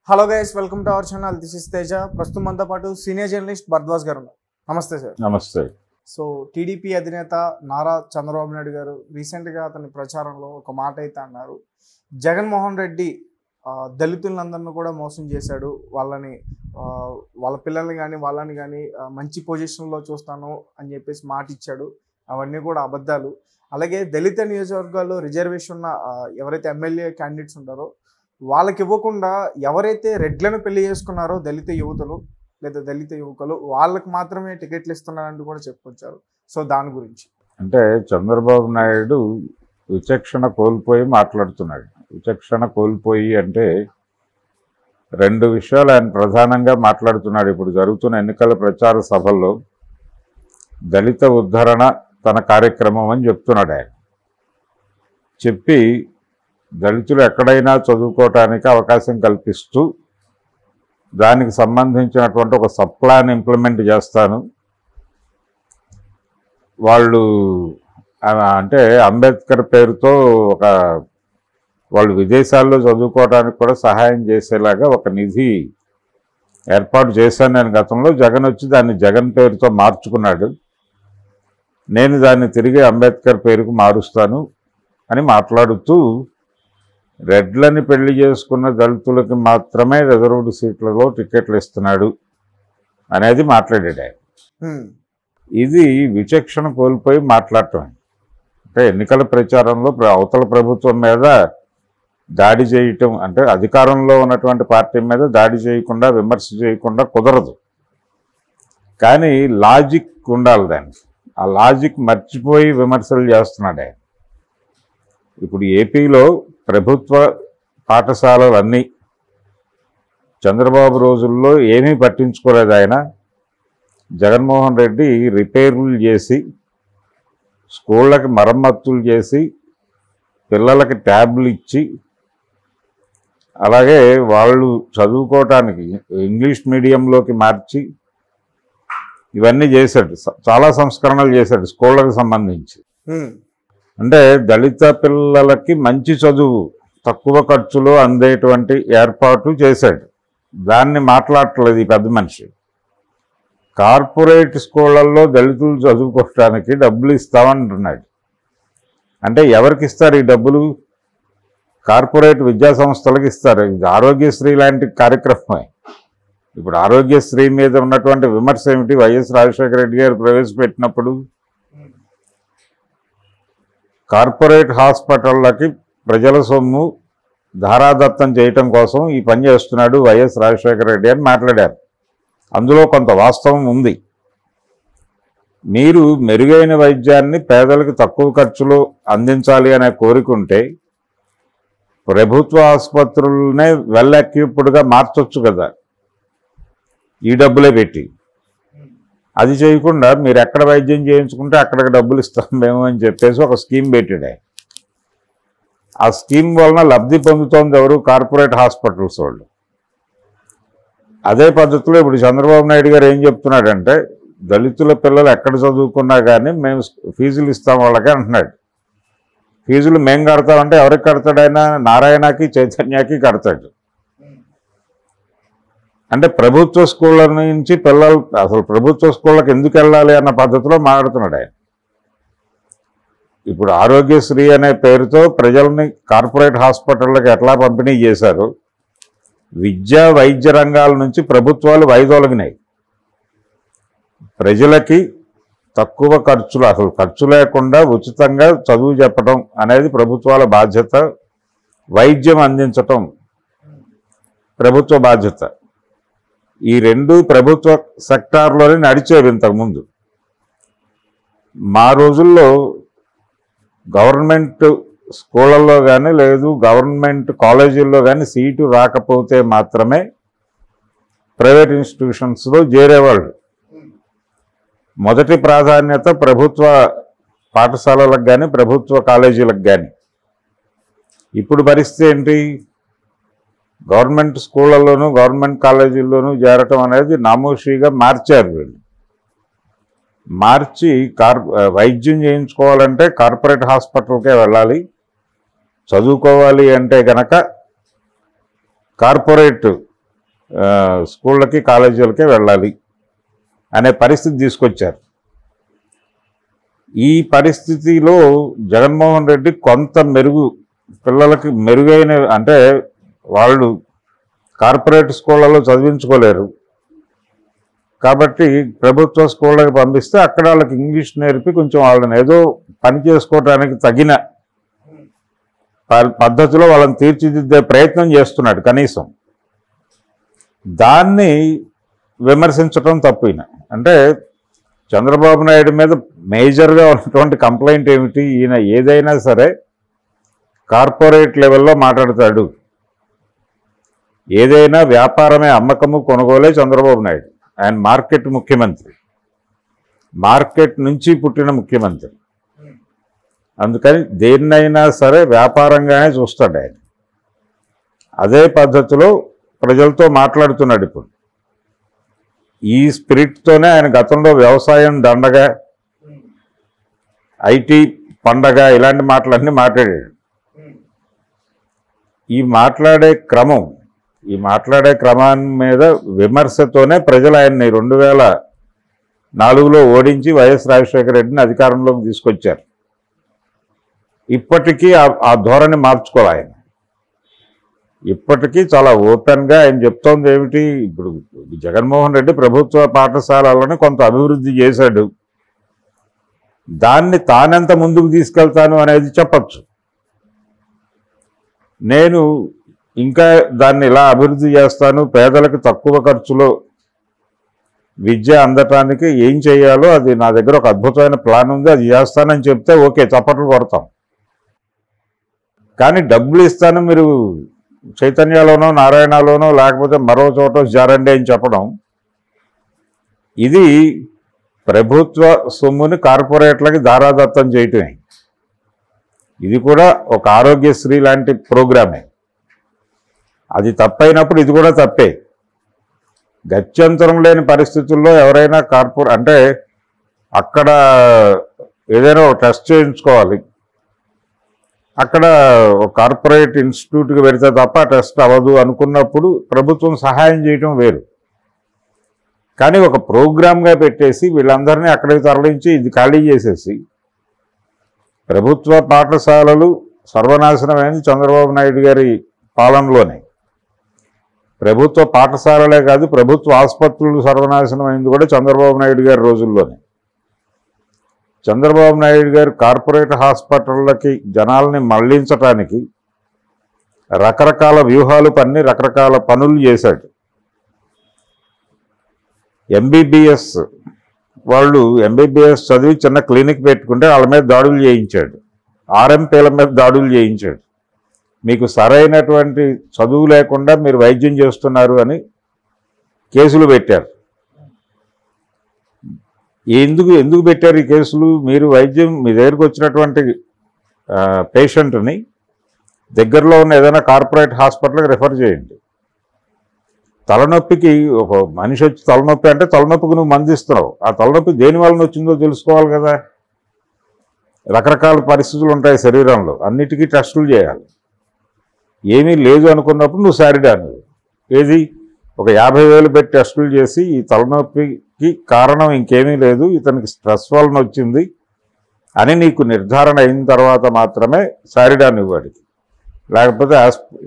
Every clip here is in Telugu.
Hello guys, welcome to our channel. This is Teja. ప్రస్తుతం మనతో పాటు సీనియర్ జర్నలిస్ట్ భరద్వాజ్ గారు ఉన్నారు. నమస్తే సార్. నమస్తే. సో టీడీపీ అధినేత నారా చంద్రబాబు నాయుడు గారు రీసెంట్గా అతని ప్రచారంలో ఒక మాట అయితే అన్నారు. జగన్మోహన్ రెడ్డి దళితులందరినీ కూడా మోసం చేశాడు, వాళ్ళ పిల్లల్ని కానీ వాళ్ళని కానీ మంచి పొజిషన్లో చూస్తాను అని చెప్పేసి మాట ఇచ్చాడు. అవన్నీ కూడా అబద్ధాలు. అలాగే దళిత నియోజకవర్గాల్లో రిజర్వేషన్ ఉన్న ఎవరైతే ఎమ్మెల్యే క్యాండిడేట్స్ ఉంటారో వాళ్ళకి ఇవ్వకుండా ఎవరైతే రెడ్లను పెళ్లి చేసుకున్నారో దళిత యువతులు లేదా దళిత యువకులు వాళ్ళకి మాత్రమే టికెట్లు ఇస్తున్నారంటూ కూడా చెప్పుకొచ్చారు. సో దాని గురించి అంటే చంద్రబాబు నాయుడు విచక్షణ కోల్పోయి మాట్లాడుతున్నాడు. విచక్షణ కోల్పోయి అంటే రెండు విషయాలు ఆయన ప్రధానంగా మాట్లాడుతున్నాడు. ఇప్పుడు జరుగుతున్న ఎన్నికల ప్రచార సభల్లో దళిత ఉద్ధరణ తన కార్యక్రమం అని చెప్తున్నాడు. ఆయన చెప్పి దళితులు ఎక్కడైనా చదువుకోవటానికి అవకాశం కల్పిస్తూ దానికి సంబంధించినటువంటి ఒక సబ్ ప్లాన్ ఇంప్లిమెంట్ చేస్తాను. వాళ్ళు అంటే అంబేద్కర్ పేరుతో వాళ్ళు విదేశాల్లో చదువుకోవడానికి కూడా సహాయం చేసేలాగా ఒక నిధి ఏర్పాటు చేశాను నేను గతంలో. జగన్ వచ్చి దాన్ని జగన్ పేరుతో మార్చుకున్నాడు. నేను దాన్ని తిరిగి అంబేద్కర్ పేరుకు మారుస్తాను అని మాట్లాడుతూ రెడ్లని పెళ్లి చేసుకున్న దళితులకి మాత్రమే రిజర్వ్డ్ సీట్లలో టికెట్లు ఇస్తున్నాడు అనేది మాట్లాడాడు ఆయన. ఇది విచక్షణ కోల్పోయి మాట్లాడటం. అంటే ఎన్నికల ప్రచారంలో అవతల ప్రభుత్వం మీద దాడి చేయటం అంటే అధికారంలో ఉన్నటువంటి పార్టీ మీద దాడి చేయకుండా విమర్శ చేయకుండా కుదరదు. కానీ లాజిక్ ఉండాలి దానికి. ఆ లాజిక్ మర్చిపోయి విమర్శలు చేస్తున్నాడు ఆయన. ఇప్పుడు ఏపీలో ప్రభుత్వ పాఠశాలలన్నీ చంద్రబాబు రోజుల్లో ఏమీ పట్టించుకోలేదు ఆయన. జగన్మోహన్ రెడ్డి రిపేర్లు చేసి స్కూళ్ళకి మరమ్మతులు చేసి పిల్లలకి ట్యాబ్లు ఇచ్చి అలాగే వాళ్ళు చదువుకోవటానికి ఇంగ్లీష్ మీడియంలోకి మార్చి ఇవన్నీ చేశాడు. చాలా సంస్కరణలు చేశాడు స్కూళ్ళకి సంబంధించి. అంటే దళిత పిల్లలకి మంచి చదువు తక్కువ ఖర్చులో అందేటువంటి ఏర్పాటు చేశాడు. దాన్ని మాట్లాడట్లేదు ఈ పెద్ద మనిషి. కార్పొరేట్ స్కూళ్ళల్లో దళితులు చదువుకోవడానికి డబ్బులు ఇస్తామంటున్నాడు. అంటే ఎవరికి ఇస్తారు ఈ డబ్బులు? కార్పొరేట్ విద్యా సంస్థలకు ఇస్తారు. ఇది ఆరోగ్యశ్రీ లాంటి కార్యక్రమమే. ఇప్పుడు ఆరోగ్యశ్రీ మీద ఉన్నటువంటి విమర్శ ఏమిటి? వైఎస్ రాజశేఖర రెడ్డి గారు ప్రవేశపెట్టినప్పుడు కార్పొరేట్ హాస్పిటళ్ళకి ప్రజల సొమ్ము ధారాదత్తం చేయటం కోసం ఈ పని చేస్తున్నాడు వైఎస్ రాజశేఖర రెడ్డి అని మాట్లాడారు. అందులో కొంత వాస్తవం ఉంది. మీరు మెరుగైన వైద్యాన్ని పేదలకు తక్కువ ఖర్చులో అందించాలి అనే కోరికుంటే ప్రభుత్వ ఆసుపత్రులనే వెల్ ఎక్విప్డ్గా మార్చొచ్చు కదా ఈ డబ్బులే పెట్టి. అది చేయకుండా మీరు ఎక్కడ వైద్యం చేయించుకుంటే అక్కడికి డబ్బులు ఇస్తాం మేము అని చెప్పేసి ఒక స్కీమ్ పెట్టాడు. ఆ స్కీమ్ వలన లబ్ధి పొందుతోంది ఎవరు? కార్పొరేట్ హాస్పిటల్స్ వాళ్ళు. అదే పద్ధతిలో ఇప్పుడు చంద్రబాబు నాయుడు గారు ఏం చెప్తున్నాడంటే దళితుల పిల్లలు ఎక్కడ చదువుకున్నా కానీ మేము ఫీజులు ఇస్తాం వాళ్ళకి అంటున్నాడు. ఫీజులు మేము కడతామంటే ఎవరికి కడతాడైనా? నారాయణకి చైతన్యకి కడతాడు. అంటే ప్రభుత్వ స్కూళ్ళ నుంచి పిల్లలు అసలు ప్రభుత్వ స్కూళ్ళకి ఎందుకు వెళ్ళాలి అన్న పద్ధతిలో మాట్లాడుతున్నాడు ఆయన. ఇప్పుడు ఆరోగ్యశ్రీ అనే పేరుతో ప్రజల్ని కార్పొరేట్ హాస్పిటళ్ళకి ఎట్లా పంపిణీ చేశారు? విద్యా వైద్య రంగాల నుంచి ప్రభుత్వాలు వైదొలగినాయి. ప్రజలకి తక్కువ ఖర్చులు, అసలు ఖర్చు లేకుండా ఉచితంగా చదువు చెప్పడం అనేది ప్రభుత్వాల బాధ్యత. వైద్యం అందించటం ప్రభుత్వ బాధ్యత. ఈ రెండు ప్రభుత్వ సెక్టార్లోనే నడిచేవి ఇంతకుముందు. మా రోజుల్లో గవర్నమెంట్ స్కూళ్ళల్లో కానీ లేదు గవర్నమెంట్ కాలేజీల్లో కానీ సీటు రాకపోతే మాత్రమే ప్రైవేట్ ఇన్స్టిట్యూషన్స్లో చేరేవాళ్ళు. మొదటి ప్రాధాన్యత ప్రభుత్వ పాఠశాలలకు కానీ ప్రభుత్వ కాలేజీలకు కానీ. ఇప్పుడు పరిస్థితి ఏంటి? గవర్నమెంట్ స్కూళ్ళల్లోనూ గవర్నమెంట్ కాలేజీల్లోనూ చేరటం అనేది నామోషిగా మార్చారు వీళ్ళు. మార్చి వైద్యం చేయించుకోవాలంటే కార్పొరేట్ హాస్పిటల్కే వెళ్ళాలి, చదువుకోవాలి అంటే కనుక కార్పొరేట్ స్కూళ్ళకి కాలేజీలకే వెళ్ళాలి అనే పరిస్థితి తీసుకొచ్చారు. ఈ పరిస్థితిలో జగన్మోహన్ రెడ్డి కొంత పిల్లలకి మెరుగైన, అంటే వాళ్ళు కార్పొరేట్ స్కూళ్ళలో చదివించుకోలేరు కాబట్టి ప్రభుత్వ స్కూళ్ళకి పంపిస్తే అక్కడ వాళ్ళకి ఇంగ్లీష్ నేర్పి కొంచెం వాళ్ళని ఏదో పని చేసుకోవడానికి తగిన పద్ధతిలో వాళ్ళని తీర్చిదిద్దే ప్రయత్నం చేస్తున్నాడు. కనీసం దాన్ని విమర్శించడం తప్పిన, అంటే చంద్రబాబు నాయుడు మీద మేజర్గా ఉన్నటువంటి కంప్లైంట్ ఏమిటి, ఈయన ఏదైనా సరే కార్పొరేట్ లెవెల్లో మాట్లాడతాడు, ఏదైనా వ్యాపారమే, అమ్మకము కొనుగోలే చంద్రబాబు నాయుడు. ఆయన మార్కెట్ ముఖ్యమంత్రి, మార్కెట్ నుంచి పుట్టిన ముఖ్యమంత్రి. అందుకని దేన్నైనా సరే వ్యాపారంగానే చూస్తాడు ఆయన. అదే పద్ధతిలో ప్రజలతో మాట్లాడుతున్నాడు ఇప్పుడు. ఈ స్పిరిట్తోనే ఆయన గతంలో వ్యవసాయం దండగా, ఐటీ పండగ, ఇలాంటి మాటలన్నీ మాట్లాడాడు. ఈ మాట్లాడే క్రమాన్ని మీద విమర్శతోనే ప్రజలు ఆయన్ని 2004లో ఓడించి వైఎస్ రాజశేఖర రెడ్డిని అధికారంలోకి తీసుకొచ్చారు. ఇప్పటికీ ఆ ధోరణి మార్చుకోవాలి ఆయన. ఇప్పటికీ చాలా ఓపెన్గా ఆయన చెప్తోంది ఏమిటి, ఇప్పుడు జగన్మోహన్ రెడ్డి ప్రభుత్వ పాఠశాలలను కొంత అభివృద్ధి చేశాడు, దాన్ని తానెంత ముందుకు తీసుకెళ్తాను అనేది చెప్పచ్చు. నేను ఇంకా దాన్ని ఇలా అభివృద్ధి చేస్తాను, పేదలకు తక్కువ ఖర్చులో విద్య అందటానికి ఏం చేయాలో అది నా దగ్గర ఒక అద్భుతమైన ప్లాన్ ఉంది, అది చేస్తానని చెప్తే ఓకే, చప్పట్లు కొడతాం. కానీ డబ్బులు ఇస్తాను, మీరు చైతన్యలోనో నారాయణలోనో లేకపోతే మరో చోట జారండి అని చెప్పడం, ఇది ప్రభుత్వ సొమ్ముని కార్పొరేట్లకి దారాదత్తం చేయటమే. ఇది కూడా ఒక ఆరోగ్యశ్రీ లాంటి ప్రోగ్రామే. అది తప్పైనప్పుడు ఇది కూడా తప్పే. గత్యంతరం లేని పరిస్థితుల్లో ఎవరైనా అంటే అక్కడ ఏదైనా ఒక టెస్ట్ చేయించుకోవాలి, అక్కడ ఒక కార్పొరేట్ ఇన్స్టిట్యూట్కి పెడితే తప్ప టెస్ట్ అవ్వదు అనుకున్నప్పుడు ప్రభుత్వం సహాయం చేయటం వేరు. కానీ ఒక ప్రోగ్రామ్గా పెట్టేసి వీళ్ళందరినీ అక్కడికి తరలించి ఇది ఖాళీ చేసేసి ప్రభుత్వ పాఠశాలలు సర్వనాశనమైంది చంద్రబాబు నాయుడు గారి పాలనలోనే. ప్రభుత్వ పాఠశాలలే కాదు, ప్రభుత్వ ఆసుపత్రులు సర్వనాశనమైంది కూడా చంద్రబాబు నాయుడు గారి రోజుల్లోనే. చంద్రబాబు నాయుడు గారు కార్పొరేట్ హాస్పిటళ్ళకి జనాల్ని మళ్లించటానికి రకరకాల వ్యూహాలు పన్ని రకరకాల పనులు చేశాడు. ఎంబీబీఎస్ వాళ్ళు ఎంబీబీఎస్ చదివి చిన్న క్లినిక్ పెట్టుకుంటే వాళ్ళ మీద దాడులు చేయించాడు, ఆర్ఎంపీల మీద దాడులు చేయించాడు. మీకు సరైనటువంటి చదువు లేకుండా మీరు వైద్యం చేస్తున్నారు అని కేసులు పెట్టారు. ఎందుకు పెట్టారు ఈ కేసులు? మీరు వైద్యం, మీ దగ్గరికి వచ్చినటువంటి పేషెంట్ని దగ్గరలో ఉన్న ఏదైనా కార్పొరేట్ హాస్పిటల్కి రెఫర్ చేయండి. తలనొప్పికి ఒక మనిషి వచ్చి తలనొప్పి అంటే తలనొప్పికి నువ్వు మందు ఇస్తున్నావు, ఆ తలనొప్పి దేని వలన వచ్చిందో తెలుసుకోవాలి కదా. రకరకాల పరిస్థితులు ఉంటాయి శరీరంలో, అన్నిటికీ టెస్టులు చేయాలి. ఏమీ లేదు అనుకున్నప్పుడు నువ్వు సారిడాను ఏది ఒక 50,000 పెట్టి టెస్టులు చేసి ఈ తలనొప్పికి కారణం ఇంకేమీ లేదు, ఇతనికి స్ట్రెస్ వలన వచ్చింది అని నీకు నిర్ధారణ అయిన తర్వాత మాత్రమే సారిడాన్ ఇవ్వాడికి. లేకపోతే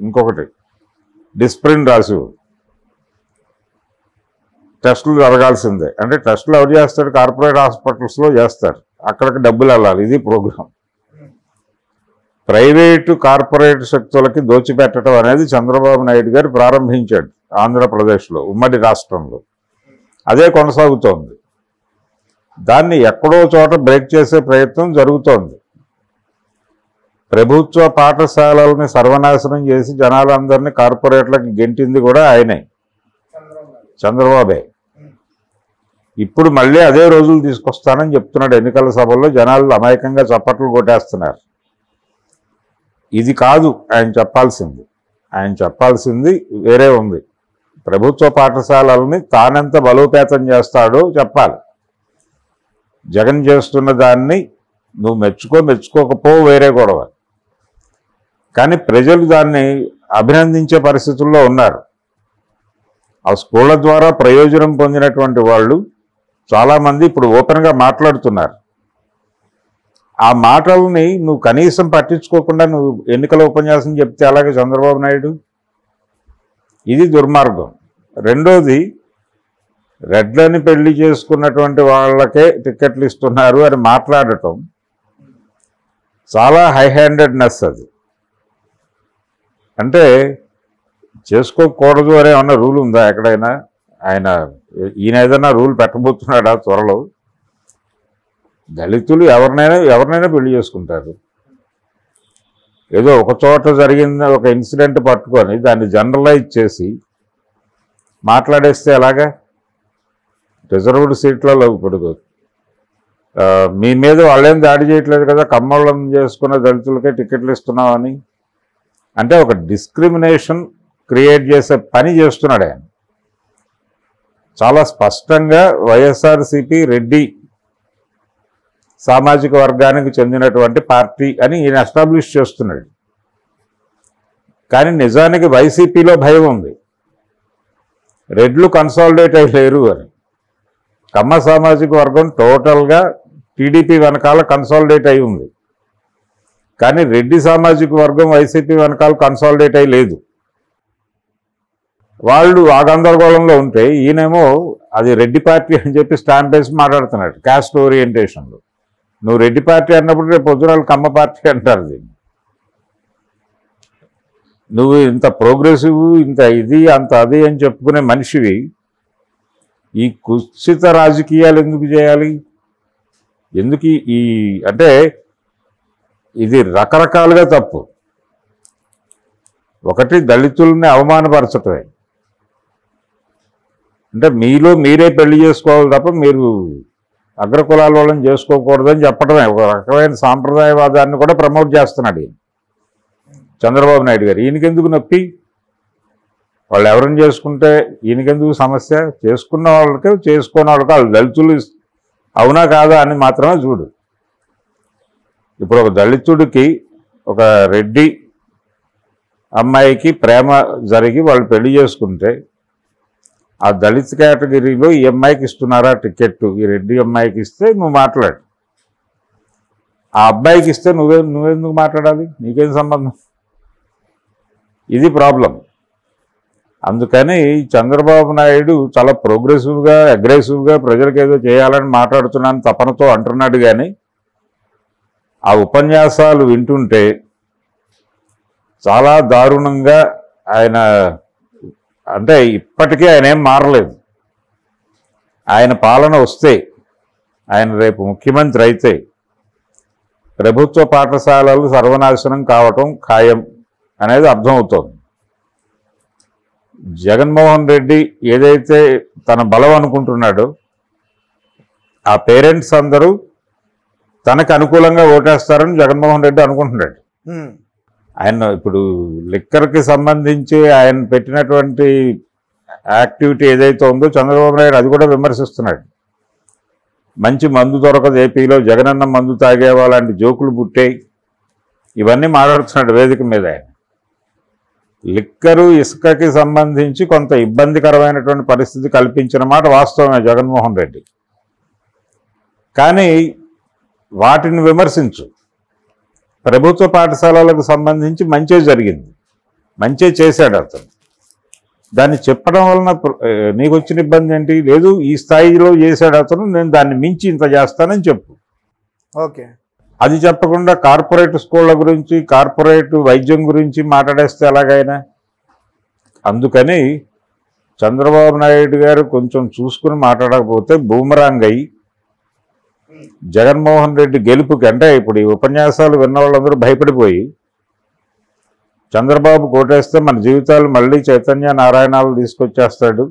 ఇంకొకటి డిస్ప్రిన్ రాసి టెస్టులు జరగాల్సిందే. అంటే టెస్టులు ఎవరు చేస్తాడు? కార్పొరేట్ హాస్పిటల్స్లో చేస్తారు, అక్కడికి డబ్బులు వెళ్ళాలి. ఇది ప్రోగ్రాం. ప్రైవేటు కార్పొరేట్ శక్తులకి దోచిపెట్టడం అనేది చంద్రబాబు నాయుడు గారు ప్రారంభించాడు ఆంధ్రప్రదేశ్లో, ఉమ్మడి రాష్ట్రంలో. అదే కొనసాగుతోంది. దాన్ని ఎక్కడో చోట బ్రేక్ చేసే ప్రయత్నం జరుగుతోంది. ప్రభుత్వ పాఠశాలల్ని సర్వనాశనం చేసి జనాలందరినీ కార్పొరేట్లకు గెంటింది కూడా ఆయనే, చంద్రబాబే. ఇప్పుడు మళ్ళీ అదే రోజులు తీసుకొస్తానని చెప్తున్నాడు ఎన్నికల సభల్లో. జనాలు అమాయకంగా చప్పట్లు కొట్టేస్తున్నారు. ఇది కాదు ఆయన చెప్పాల్సింది. ఆయన చెప్పాల్సింది వేరే ఉంది. ప్రభుత్వ పాఠశాలల్ని తానెంత బలోపేతం చేస్తాడో చెప్పాలి. జగన్ చేస్తున్న దాన్ని నువ్వు మెచ్చుకోకపో వేరే గొడవ. కానీ ప్రజలు దాన్ని అభినందించే పరిస్థితుల్లో ఉన్నారు. ఆ స్కూళ్ళ ద్వారా ప్రయోజనం పొందినటువంటి వాళ్ళు చాలామంది ఇప్పుడు ఓపెన్గా మాట్లాడుతున్నారు. ఆ మాటల్ని నువ్వు కనీసం పట్టించుకోకుండా నువ్వు ఎన్నికల ఉపన్యాసం చెప్తే అలాగే చంద్రబాబు నాయుడు, ఇది దుర్మార్గం. రెండోది, రెడ్లని పెళ్లి చేసుకున్నటువంటి వాళ్ళకే టికెట్లు ఇస్తున్నారు అని మాట్లాడటం చాలా హై హ్యాండెడ్నెస్. అది అంటే చేసుకోకూడదు అనే ఏమన్నా రూల్ ఉందా ఎక్కడైనా? ఈయన ఏదైనా రూల్ పెట్టబోతున్నాడా త్వరలో? దళితులు ఎవరినైనా పెళ్లి చేసుకుంటారు. ఏదో ఒక చోట జరిగిన ఒక ఇన్సిడెంట్ పట్టుకొని దాన్ని జనరలైజ్ చేసి మాట్లాడేస్తే ఎలాగా? రిజర్వ్డ్ సీట్లలో ఇప్పుడు మీ మీద వాళ్ళేం దాడి చేయట్లేదు కదా, కమ్మోళ్ళని చేసుకున్న దళితులకే టికెట్లు ఇస్తున్నామని అంటే ఒక డిస్క్రిమినేషన్ క్రియేట్ చేసే పని చేస్తున్నాడు ఆయన. చాలా స్పష్టంగా వైఎస్ఆర్సీపీ రెడ్డి సామాజిక వర్గానికి చెందినటువంటి పార్టీ అని ఈయన ఎస్టాబ్లిష్ చేస్తున్నాడు. కానీ నిజానికి వైసీపీలో భయం ఉంది, రెడ్లు కన్సాలిడేట్ అయి లేరు అని. కమ్మ సామాజిక వర్గం టోటల్గా టీడీపీ వెనకాల కన్సాలిడేట్ అయి ఉంది, కానీ రెడ్డి సామాజిక వర్గం వైసీపీ వెనకాల కన్సాలిడేట్ అయి లేదు. వాళ్ళు ఆ గందరగోళంలో ఉంటే ఈయనేమో అది రెడ్డి పార్టీ అని చెప్పి స్టాంప్ వేసి మాట్లాడుతున్నాడు క్యాస్ట్ ఓరియంటేషన్లో. నువ్వు రెడ్డి పార్టీ అన్నప్పుడు రేపు పొద్దున కమ్మ పార్టీ అంటారు దీన్ని. నువ్వు ఇంత ప్రోగ్రెసివ్, ఇంత ఇది అంత అది అని చెప్పుకునే మనిషివి ఈ కుత్సిత రాజకీయాలు ఎందుకు చేయాలి? ఎందుకు ఈ అంటే ఇది రకరకాలుగా తప్పు. ఒకటి, దళితుల్ని అవమానపరచటమే. అంటే మీలో మీరే పెళ్లి చేసుకోవాలి తప్ప మీరు అగ్రకులాల వాళ్ళని చేసుకోకూడదని చెప్పడమే. ఒక రకమైన సాంప్రదాయవాదాన్ని కూడా ప్రమోట్ చేస్తున్నాడు ఈయన చంద్రబాబు నాయుడు గారు. ఈయనకెందుకు నొప్పి? వాళ్ళు ఎవరిని చేసుకుంటే ఈయనకెందుకు సమస్య? చేసుకున్న వాళ్ళకి చేసుకున్న వాళ్ళకి వాళ్ళు దళితులు అవునా కాదా అని మాత్రమే చూడు. ఇప్పుడు ఒక దళితుడికి ఒక రెడ్డి అమ్మాయికి ప్రేమ జరిగి వాళ్ళు పెళ్లి చేసుకుంటే ఆ దళిత్ కేటగిరీలో ఈ అమ్మాయికి ఇస్తున్నారా టికెట్, ఈ రెడ్డి అమ్మాయికి ఇస్తే నువ్వు మాట్లాడు, ఆ అబ్బాయికి ఇస్తే నువ్వెందుకు మాట్లాడాలి? నీకేం సంబంధం? ఇది ప్రాబ్లం. అందుకని చంద్రబాబు నాయుడు చాలా ప్రోగ్రెసివ్గా అగ్రెసివ్గా ప్రజలకు ఏదో చేయాలని మాట్లాడుతున్నాను తపనతో అంటున్నాడు. కానీ ఆ ఉపన్యాసాలు వింటుంటే చాలా దారుణంగా ఆయన అంటే ఇప్పటికీ ఆయన ఏం మారలేదు. ఆయన పాలన వస్తే, ఆయన రేపు ముఖ్యమంత్రి అయితే ప్రభుత్వ పాఠశాలలు సర్వనాశనం కావటం ఖాయం అనేది అర్థమవుతోంది. జగన్మోహన్ రెడ్డి ఏదైతే తన బలం అనుకుంటున్నాడో ఆ పేరెంట్స్ అందరూ తనకు అనుకూలంగా ఓటేస్తారని జగన్మోహన్ రెడ్డి అనుకుంటున్నాడు. ఆయన ఇప్పుడు లిక్కర్కి సంబంధించి ఆయన పెట్టినటువంటి యాక్టివిటీ ఏదైతే ఉందో చంద్రబాబు నాయుడు అది కూడా విమర్శిస్తున్నాడు. మంచి మందు దొరకదు ఏపీలో, జగనన్న మందు తాగేవా లాంటి జోకులు పుట్టాయి, ఇవన్నీ మాట్లాడుతున్నాడు వేదిక మీద. ఆయన లిక్కరు ఇసుకకి సంబంధించి కొంత ఇబ్బందికరమైనటువంటి పరిస్థితి కల్పించిన మాట వాస్తవమే జగన్మోహన్ రెడ్డి. కానీ వాటిని విమర్శించు. ప్రభుత్వ పాఠశాలలకు సంబంధించి మంచే జరిగింది, మంచే చేశాడు అతను. దాన్ని చెప్పడం వలన నీకు వచ్చిన ఇబ్బంది ఏంటి? లేదు, ఈ స్థాయిలో చేశాడు అతను, నేను దాన్ని మించి ఇంత చేస్తానని చెప్పు. ఓకే, అది చెప్పకుండా కార్పొరేట్ స్కూళ్ళ గురించి, కార్పొరేట్ వైద్యం గురించి మాట్లాడేస్తే ఎలాగైనా. అందుకని చంద్రబాబు నాయుడు గారు కొంచెం చూసుకుని మాట్లాడకపోతే బూమరాంగ్ అయ్యి జగన్మోహన్ రెడ్డి గెలుపుకి, అంటే ఇప్పుడు ఈ ఉపన్యాసాలు విన్న వాళ్ళందరూ భయపడిపోయి చంద్రబాబు కోటేస్తే మన జీవితాలు మళ్ళీ చైతన్య నారాయణాలు తీసుకొచ్చేస్తాడు,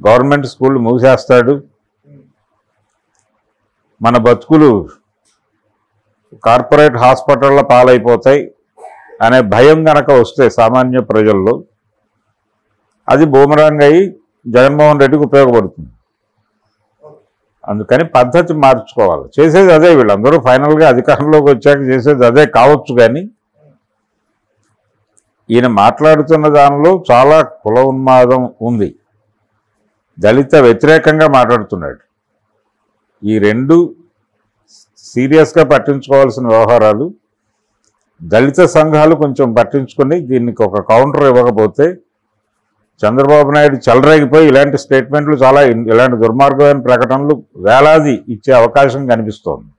గవర్నమెంట్ స్కూళ్ళు మూసేస్తాడు, మన బతుకులు కార్పొరేట్ హాస్పిటళ్ళ పాలైపోతాయి అనే భయం కనుక వస్తే సామాన్య ప్రజల్లో, అది బూమరాంగ్ అయ్యి జగన్మోహన్ రెడ్డికి ఉపయోగపడుతుంది. అందుకని పద్ధతి మార్చుకోవాలి. చేసేది అదే, వీళ్ళందరూ ఫైనల్గా అధికారంలోకి వచ్చాక చేసేది అదే కావచ్చు. కానీ ఈయన మాట్లాడుతున్న దానిలో చాలా కుల ఉన్మాదం ఉంది, దళిత వ్యతిరేకంగా మాట్లాడుతున్నాడు. ఈ రెండు సీరియస్గా పట్టించుకోవాల్సిన వ్యవహారాలు. దళిత సంఘాలు కొంచెం పట్టించుకొని దీనికి ఒక కౌంటర్ ఇవ్వకపోతే చంద్రబాబు నాయుడు చెలరేగిపోయి ఇలాంటి స్టేట్మెంట్లు, చాలా ఇలాంటి దుర్మార్గమైన ప్రకటనలు వేలాది ఇచ్చే అవకాశం కనిపిస్తోంది.